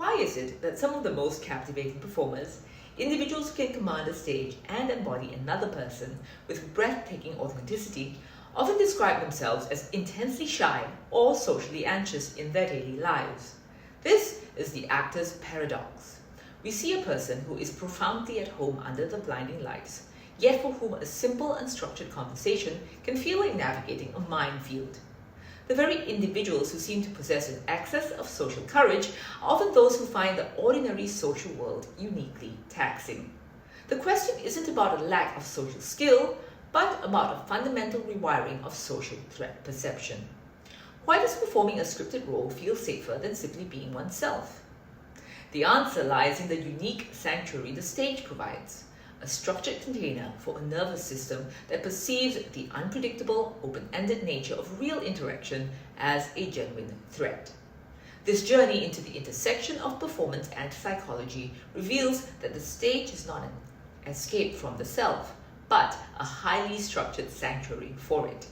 Why is it that some of the most captivating performers, individuals who can command a stage and embody another person with breathtaking authenticity, often describe themselves as intensely shy or socially anxious in their daily lives? This is the actor's paradox. We see a person who is profoundly at home under the blinding lights, yet for whom a simple, unstructured conversation can feel like navigating a minefield. The very individuals who seem to possess an excess of social courage are often those who find the ordinary social world uniquely taxing. The question isn't about a lack of social skill, but about a fundamental rewiring of social threat perception. Why does performing a scripted role feel safer than simply being oneself? The answer lies in the unique sanctuary the stage provides. A structured container for a nervous system that perceives the unpredictable, open-ended nature of real interaction as a genuine threat. This journey into the intersection of performance and psychology reveals that the stage is not an escape from the self, but a highly structured sanctuary for it.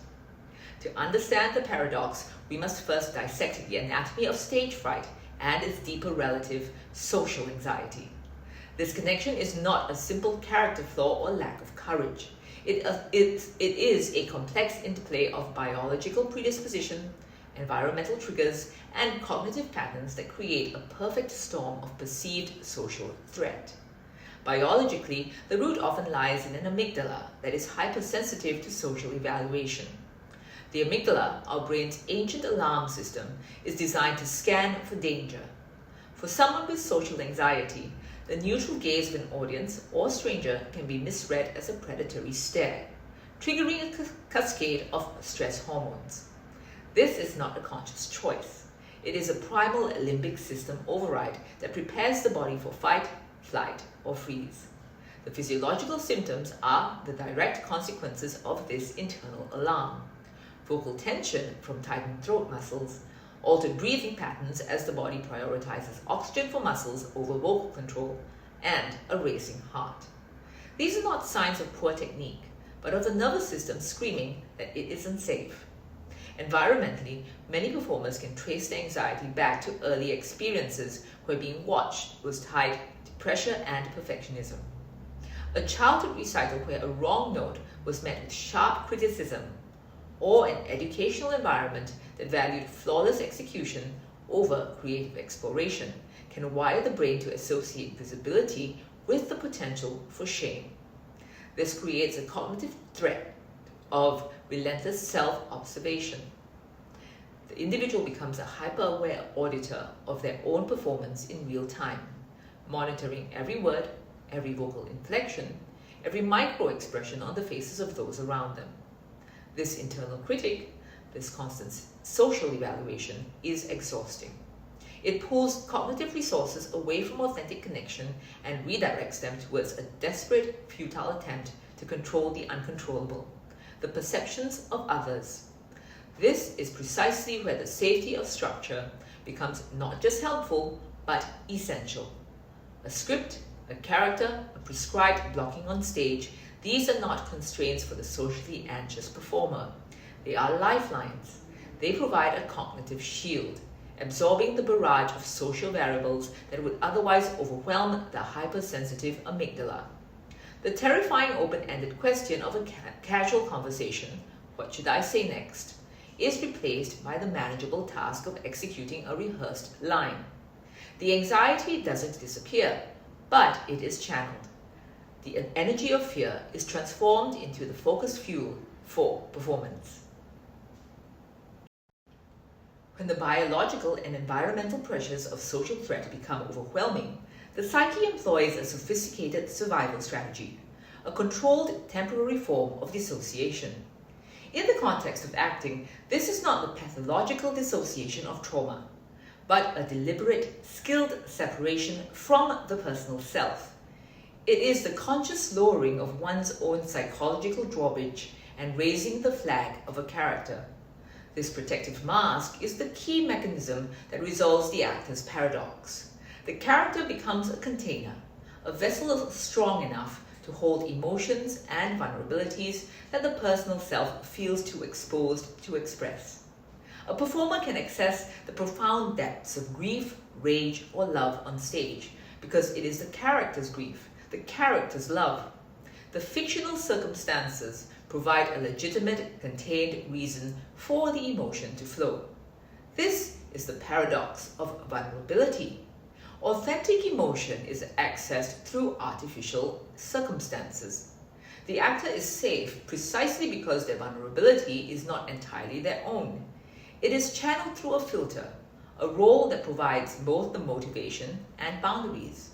To understand the paradox, we must first dissect the anatomy of stage fright and its deeper relative, social anxiety. This connection is not a simple character flaw or lack of courage. It is a complex interplay of biological predisposition, environmental triggers, and cognitive patterns that create a perfect storm of perceived social threat. Biologically, the root often lies in an amygdala that is hypersensitive to social evaluation. The amygdala, our brain's ancient alarm system, is designed to scan for danger. For someone with social anxiety, the neutral gaze of an audience or stranger can be misread as a predatory stare, triggering a cascade of stress hormones. This is not a conscious choice. It is a primal limbic system override that prepares the body for fight, flight, or freeze. The physiological symptoms are the direct consequences of this internal alarm. Vocal tension from tightened throat muscles, altered breathing patterns as the body prioritizes oxygen for muscles over vocal control, and a racing heart. These are not signs of poor technique, but of the nervous system screaming that it isn't safe. Environmentally, many performers can trace their anxiety back to early experiences where being watched was tied to pressure and perfectionism. A childhood recital where a wrong note was met with sharp criticism, or an educational environment that valued flawless execution over creative exploration, can wire the brain to associate visibility with the potential for shame. This creates a cognitive threat of relentless self-observation. The individual becomes a hyper-aware auditor of their own performance in real time, monitoring every word, every vocal inflection, every micro-expression on the faces of those around them. This internal critic, this constant social evaluation, is exhausting. It pulls cognitive resources away from authentic connection and redirects them towards a desperate, futile attempt to control the uncontrollable, the perceptions of others. This is precisely where the safety of structure becomes not just helpful, but essential. A script, a character, a prescribed blocking on stage, these are not constraints for the socially anxious performer. They are lifelines. They provide a cognitive shield, absorbing the barrage of social variables that would otherwise overwhelm the hypersensitive amygdala. The terrifying open-ended question of a casual conversation, "What should I say next?" is replaced by the manageable task of executing a rehearsed line. The anxiety doesn't disappear, but it is channeled. The energy of fear is transformed into the focused fuel for performance. When the biological and environmental pressures of social threat become overwhelming, the psyche employs a sophisticated survival strategy, a controlled temporary form of dissociation. In the context of acting, this is not the pathological dissociation of trauma, but a deliberate, skilled separation from the personal self. It is the conscious lowering of one's own psychological drawbridge and raising the flag of a character. This protective mask is the key mechanism that resolves the actor's paradox. The character becomes a container, a vessel strong enough to hold emotions and vulnerabilities that the personal self feels too exposed to express. A performer can access the profound depths of grief, rage, or love on stage, because it is the character's grief, the character's love. The fictional circumstances provide a legitimate, contained reason for the emotion to flow. This is the paradox of vulnerability. Authentic emotion is accessed through artificial circumstances. The actor is safe precisely because their vulnerability is not entirely their own. It is channeled through a filter, a role that provides both the motivation and boundaries.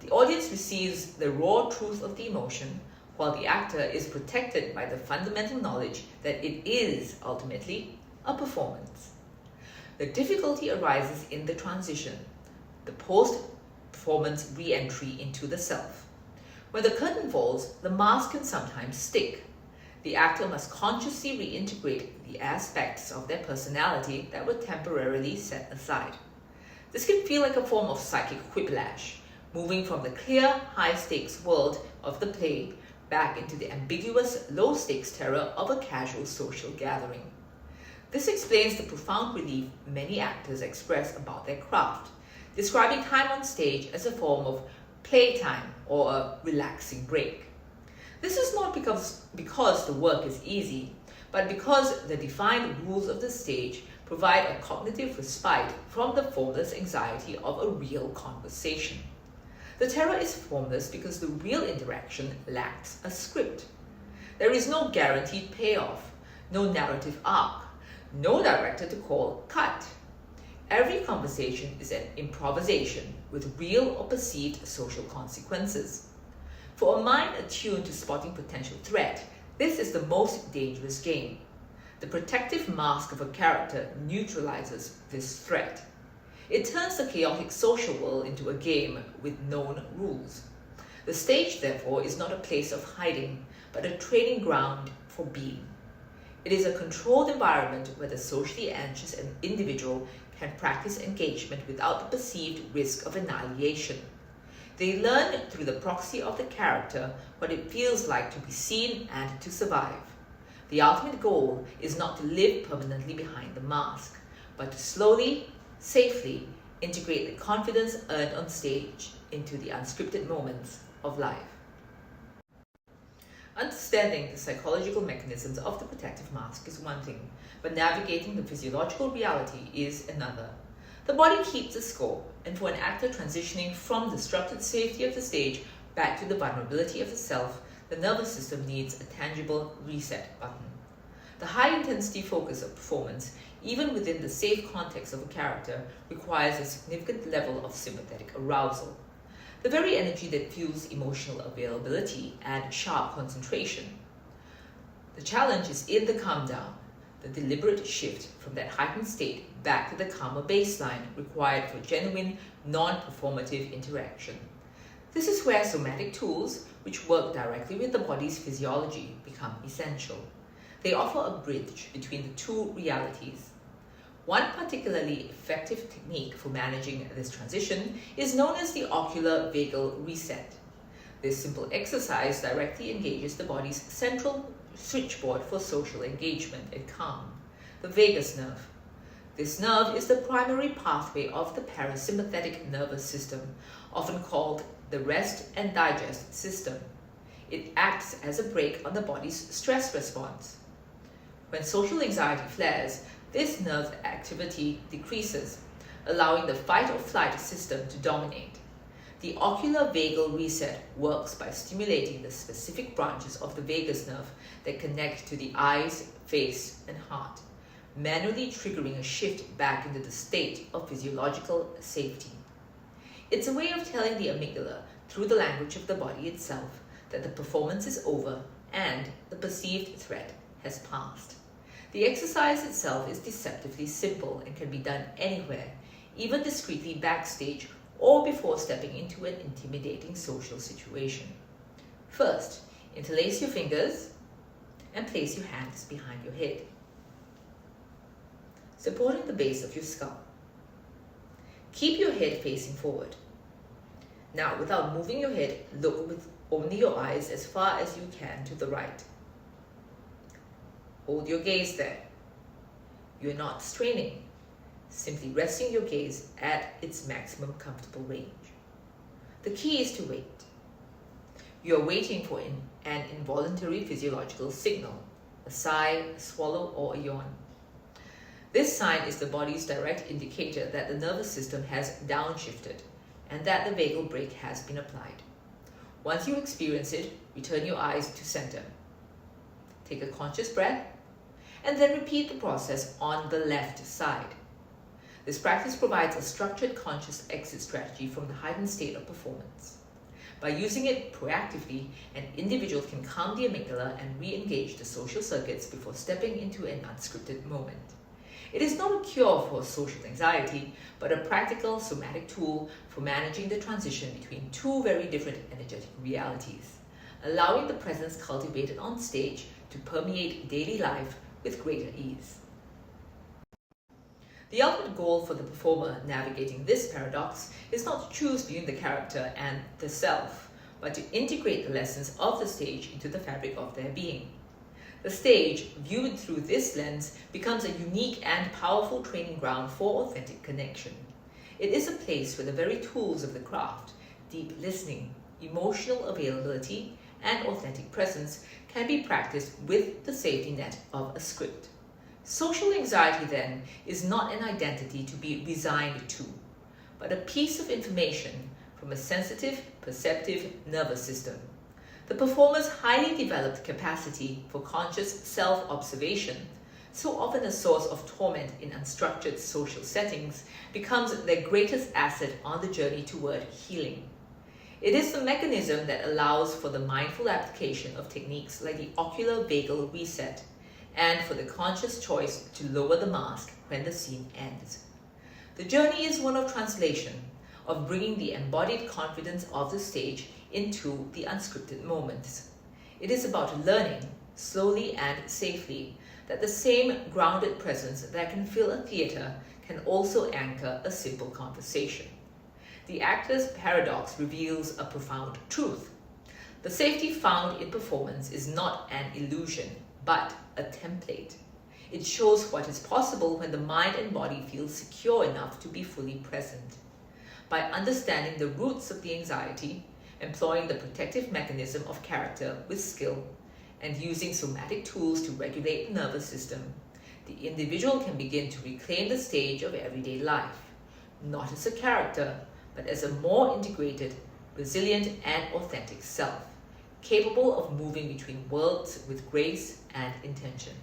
The audience receives the raw truth of the emotion, while the actor is protected by the fundamental knowledge that it is ultimately a performance. The difficulty arises in the transition, the post-performance re-entry into the self. When the curtain falls, the mask can sometimes stick. The actor must consciously reintegrate the aspects of their personality that were temporarily set aside. This can feel like a form of psychic whiplash, moving from the clear, high-stakes world of the play back into the ambiguous, low-stakes terror of a casual social gathering. This explains the profound relief many actors express about their craft, describing time on stage as a form of playtime or a relaxing break. This is not because the work is easy, but because the defined rules of the stage provide a cognitive respite from the formless anxiety of a real conversation. The terror is formless because the real interaction lacks a script. There is no guaranteed payoff, no narrative arc, no director to call cut. Every conversation is an improvisation with real or perceived social consequences. For a mind attuned to spotting potential threat, this is the most dangerous game. The protective mask of a character neutralizes this threat. It turns the chaotic social world into a game with known rules. The stage, therefore, is not a place of hiding, but a training ground for being. It is a controlled environment where the socially anxious individual can practice engagement without the perceived risk of annihilation. They learn through the proxy of the character what it feels like to be seen and to survive. The ultimate goal is not to live permanently behind the mask, but to slowly, safely integrate the confidence earned on stage into the unscripted moments of life. Understanding the psychological mechanisms of the protective mask is one thing, but navigating the physiological reality is another. The body keeps the score, and for an actor transitioning from the structured safety of the stage back to the vulnerability of the self, the nervous system needs a tangible reset button. The high-intensity focus of performance, even within the safe context of a character, requires a significant level of sympathetic arousal, the very energy that fuels emotional availability and sharp concentration. The challenge is in the calm down, the deliberate shift from that heightened state back to the calmer baseline required for genuine, non-performative interaction. This is where somatic tools, which work directly with the body's physiology, become essential. They offer a bridge between the two realities. One particularly effective technique for managing this transition is known as the Ocular-Vagal Reset. This simple exercise directly engages the body's central switchboard for social engagement and calm, the vagus nerve. This nerve is the primary pathway of the parasympathetic nervous system, often called the rest and digest system. It acts as a brake on the body's stress response. When social anxiety flares, this nerve activity decreases, allowing the fight or flight system to dominate. The Ocular-Vagal Reset works by stimulating the specific branches of the vagus nerve that connect to the eyes, face, and heart, manually triggering a shift back into the state of physiological safety. It's a way of telling the amygdala, through the language of the body itself, that the performance is over and the perceived threat has passed. The exercise itself is deceptively simple and can be done anywhere, even discreetly backstage or before stepping into an intimidating social situation. First, interlace your fingers and place your hands behind your head, supporting the base of your skull. Keep your head facing forward. Now, without moving your head, look with only your eyes as far as you can to the right. Hold your gaze there. You're not straining. simply resting your gaze at its maximum comfortable range. The key is to wait. You are waiting for an involuntary physiological signal, a sigh, a swallow, or a yawn. This sign is the body's direct indicator that the nervous system has downshifted and that the vagal brake has been applied. Once you experience it, return your eyes to center. Take a conscious breath and then repeat the process on the left side. This practice provides a structured conscious exit strategy from the heightened state of performance. By using it proactively, an individual can calm the amygdala and re-engage the social circuits before stepping into an unscripted moment. It is not a cure for social anxiety, but a practical somatic tool for managing the transition between two very different energetic realities, allowing the presence cultivated on stage to permeate daily life with greater ease. The ultimate goal for the performer navigating this paradox is not to choose between the character and the self, but to integrate the lessons of the stage into the fabric of their being. The stage, viewed through this lens, becomes a unique and powerful training ground for authentic connection. It is a place where the very tools of the craft, deep listening, emotional availability, and authentic presence can be practiced with the safety net of a script. Social anxiety, then, is not an identity to be resigned to, but a piece of information from a sensitive, perceptive nervous system. The performer's highly developed capacity for conscious self-observation, so often a source of torment in unstructured social settings, becomes their greatest asset on the journey toward healing. It is the mechanism that allows for the mindful application of techniques like the Ocular-Vagal Reset, and for the conscious choice to lower the mask when the scene ends. The journey is one of translation, of bringing the embodied confidence of the stage into the unscripted moments. It is about learning, slowly and safely, that the same grounded presence that can fill a theater can also anchor a simple conversation. The actor's paradox reveals a profound truth. The safety found in performance is not an illusion, but a template. It shows what is possible when the mind and body feel secure enough to be fully present. By understanding the roots of the anxiety, employing the protective mechanism of character with skill, and using somatic tools to regulate the nervous system, the individual can begin to reclaim the stage of everyday life, not as a character, but as a more integrated, resilient, and authentic self, capable of moving between worlds with grace and intention.